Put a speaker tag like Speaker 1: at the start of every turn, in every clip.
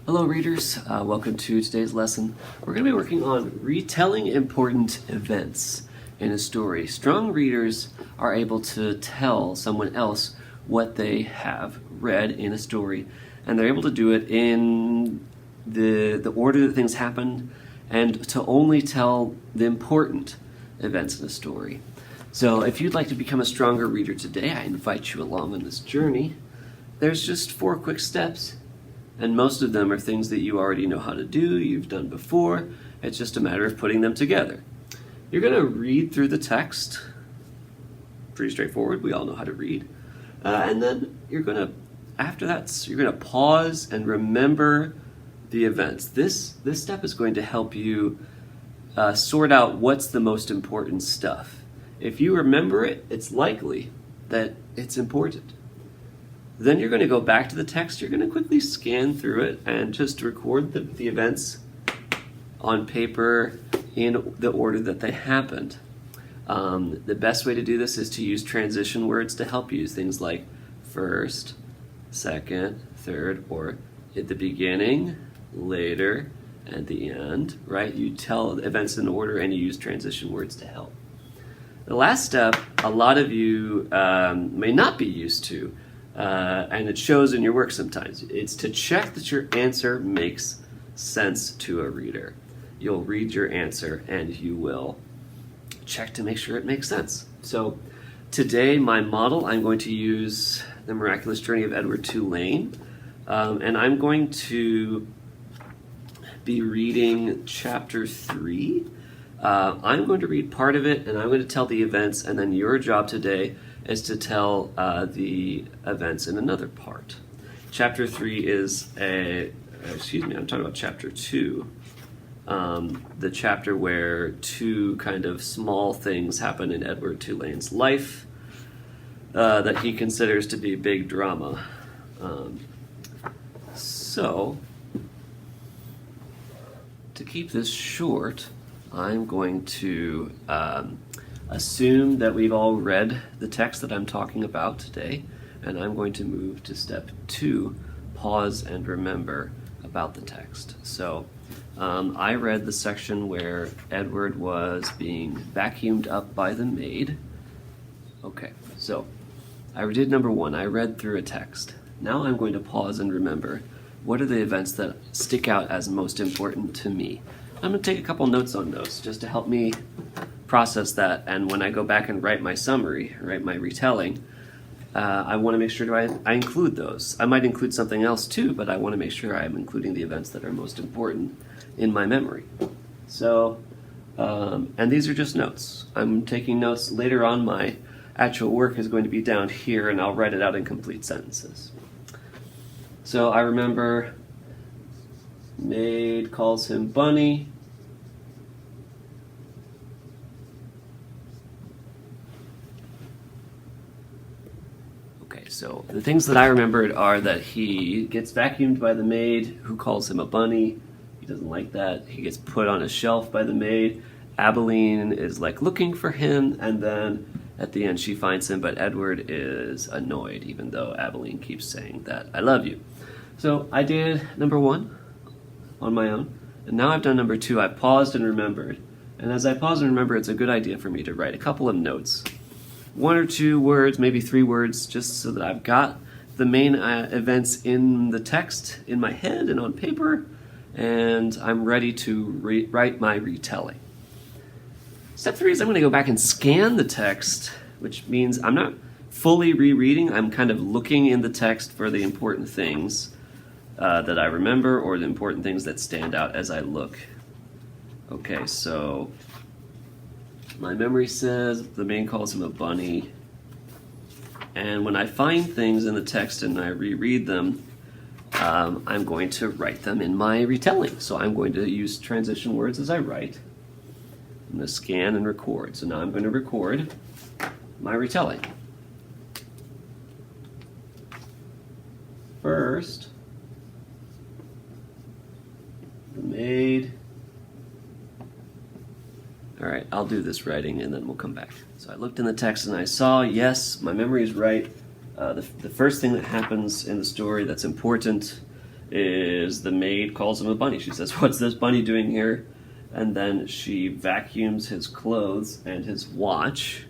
Speaker 1: Hello readers, welcome to today's lesson. We're going to be working on retelling important events in a story. Strong readers are able to tell someone else what they have read in a story, and they're able to do it in the order that things happened and to only tell the important events in a story. So if you'd like to become a stronger reader today, I invite you along on this journey. There's just 4 quick steps. And most of them are things that you already know how to do, you've done before. It's just a matter of putting them together. You're going to read through the text. Pretty straightforward. We all know how to read. And then after that, you're going to pause and remember the events. This step is going to help you sort out what's the most important stuff. If you remember it, it's likely that it's important. Then you're going to go back to the text, you're going to quickly scan through it and just record the events on paper in the order that they happened. The best way to do this is to use transition words to help you. Things like first, second, third, or at the beginning, later, and the end, right? You tell events in order and you use transition words to help. The last step, a lot of you may not be used to, and it shows in your work sometimes. It's to check that your answer makes sense to a reader. You'll read your answer and you will check to make sure it makes sense. So today, my model, I'm going to use The Miraculous Journey of Edward Tulane, and I'm going to be reading chapter 3. I'm going to read part of it and I'm going to tell the events, and then your job today is to tell the events in another part. Chapter 3 is I'm talking about chapter 2, the chapter where 2 kind of small things happen in Edward Tulane's life that he considers to be big drama. So, to keep this short, I'm going to assume that we've all read the text that I'm talking about today, and I'm going to move to step 2, pause and remember about the text. So I read the section where Edward was being vacuumed up by the maid. Okay, so I did number 1. I read through a text. Now I'm going to pause and remember what are the events that stick out as most important to me. I'm going to take a couple notes on those just to help me process that, and when I go back and write my summary, write my retelling, I want to make sure I include those. I might include something else too, but I want to make sure I'm including the events that are most important in my memory. So, and these are just notes. I'm taking notes. Later on, my actual work is going to be down here, and I'll write it out in complete sentences. So I remember maid calls him Bunny. So the things that I remembered are that he gets vacuumed by the maid who calls him a bunny. He doesn't like that. He gets put on a shelf by the maid. Abilene is like looking for him, and then at the end she finds him, but Edward is annoyed even though Abilene keeps saying that I love you. So I did number 1 on my own, and now I've done number 2. I paused and remembered, and as I pause and remember, it's a good idea for me to write a couple of notes. 1 or 2 words, maybe 3 words, just so that I've got the main events in the text in my head and on paper, and I'm ready to write my retelling. Step 3 is I'm going to go back and scan the text, which means I'm not fully rereading. I'm kind of looking in the text for the important things that I remember, or the important things that stand out as I look. Okay, so my memory says the maid calls him a bunny, and when I find things in the text and I reread them, I'm going to write them in my retelling. So I'm going to use transition words as I write. I'm going to scan and record. So now I'm going to record my retelling. First, the maid. All right, I'll do this writing and then we'll come back. So I looked in the text and I saw, yes, my memory is right. The first thing that happens in the story that's important is the maid calls him a bunny. She says, "What's this bunny doing here?" And then she vacuums his clothes and his watch.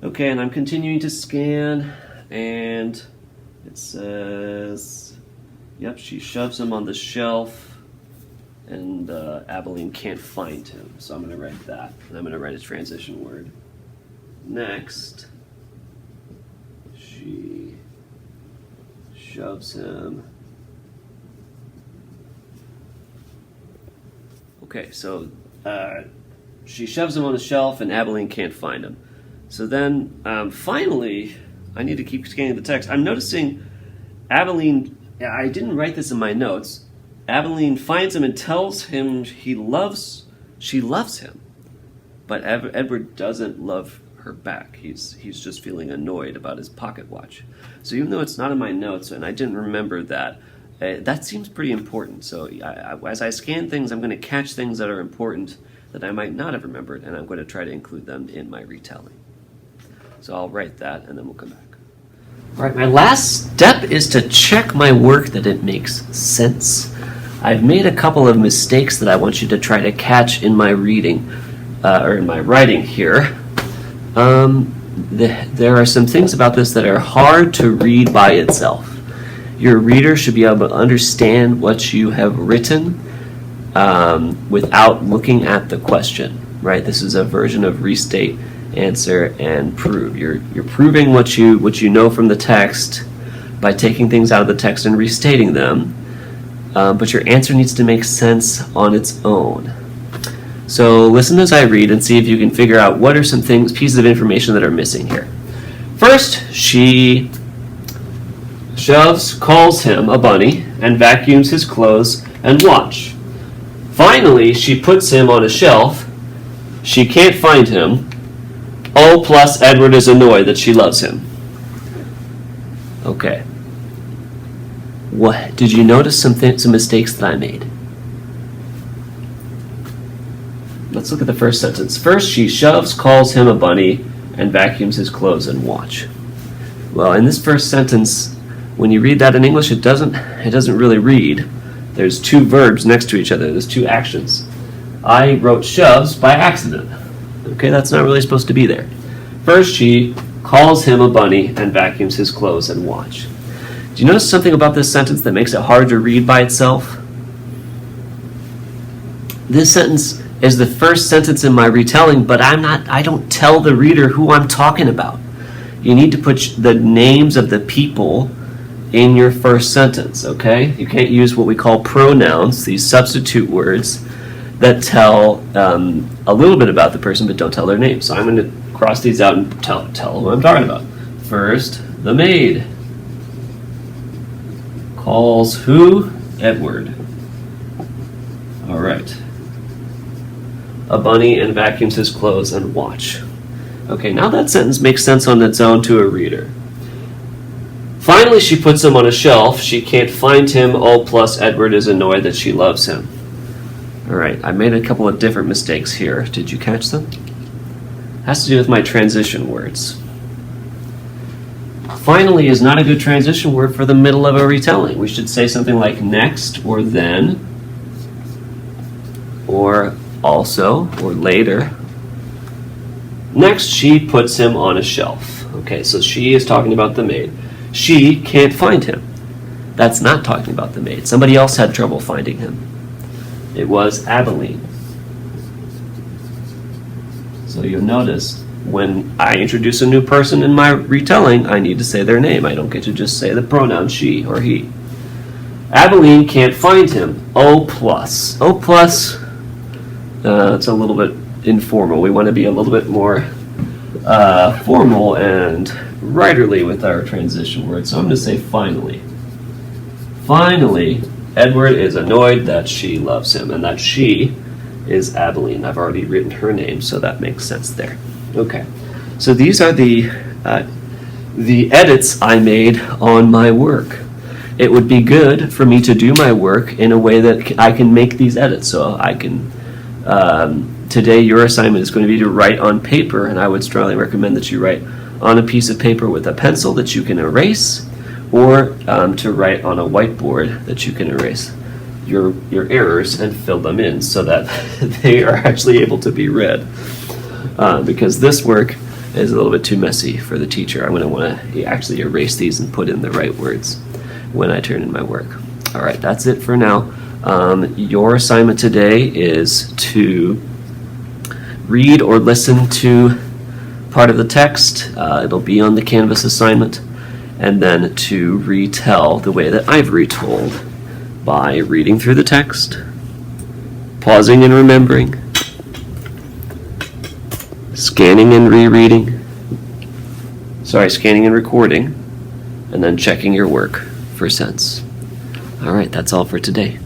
Speaker 1: Okay, and I'm continuing to scan, and it says, yep, she shoves him on the shelf, and Abilene can't find him. So I'm going to write that, and I'm going to write a transition word. Next, she shoves him. Okay, so she shoves him on the shelf, and Abilene can't find him. So then, finally, I need to keep scanning the text. I'm noticing Abilene, I didn't write this in my notes. Abilene finds him and tells him she loves him. But Edward doesn't love her back. He's just feeling annoyed about his pocket watch. So even though it's not in my notes and I didn't remember that, that seems pretty important. So as I scan things, I'm going to catch things that are important that I might not have remembered, and I'm going to try to include them in my retelling. So I'll write that, and then we'll come back. All right, my last step is to check my work that it makes sense. I've made a couple of mistakes that I want you to try to catch in my reading, or in my writing here. There are some things about this that are hard to read by itself. Your reader should be able to understand what you have written without looking at the question, right? This is a version of restate, answer, and prove. You're proving what you know from the text by taking things out of the text and restating them, but your answer needs to make sense on its own. So listen as I read and see if you can figure out what are some pieces of information that are missing here. First, she calls him a bunny, and vacuums his clothes and watch. Finally, she puts him on a shelf. She can't find him. Oh, plus Edward is annoyed that she loves him. Okay. What did you notice some mistakes that I made? Let's look at the first sentence. First, she calls him a bunny, and vacuums his clothes and watch. Well, in this first sentence, when you read that in English, it doesn't really read. There's two verbs next to each other. There's two actions. I wrote shoves by accident. Okay, that's not really supposed to be there. First, she calls him a bunny and vacuums his clothes and watch. Do you notice something about this sentence that makes it hard to read by itself? This sentence is the first sentence in my retelling, but I don't tell the reader who I'm talking about. You need to put the names of the people in your first sentence, okay? You can't use what we call pronouns, these substitute words that tell a little bit about the person but don't tell their name. So I'm going to cross these out and tell who I'm talking about. First, the maid calls who? Edward. All right. A bunny and vacuums his clothes and watch. Okay, now that sentence makes sense on its own to a reader. Finally, she puts him on a shelf. She can't find him. Oh, plus Edward is annoyed that she loves him. All right, I made a couple of different mistakes here. Did you catch them? It has to do with my transition words. Finally is not a good transition word for the middle of a retelling. We should say something like next or then or also or later. Next, she puts him on a shelf. Okay, so she is talking about the maid. She can't find him. That's not talking about the maid. Somebody else had trouble finding him. It was Abilene. So you'll notice when I introduce a new person in my retelling, I need to say their name. I don't get to just say the pronoun she or he. Abilene can't find him. O plus. O plus, it's a little bit informal. We want to be a little bit more formal and writerly with our transition words. So I'm going to say finally. Finally, Edward is annoyed that she loves him, and that she is Abilene. I've already written her name, so that makes sense there. Okay, so these are the edits I made on my work. It would be good for me to do my work in a way that I can make these edits. So I can, today your assignment is going to be to write on paper, and I would strongly recommend that you write on a piece of paper with a pencil that you can erase, or to write on a whiteboard that you can erase your errors and fill them in so that they are actually able to be read. Because this work is a little bit too messy for the teacher. I'm going to want to actually erase these and put in the right words when I turn in my work. All right, that's it for now. Your assignment today is to read or listen to part of the text. It'll be on the Canvas assignment. And then to retell the way that I've retold by reading through the text, pausing and remembering, scanning and recording, and then checking your work for sense. All right, that's all for today.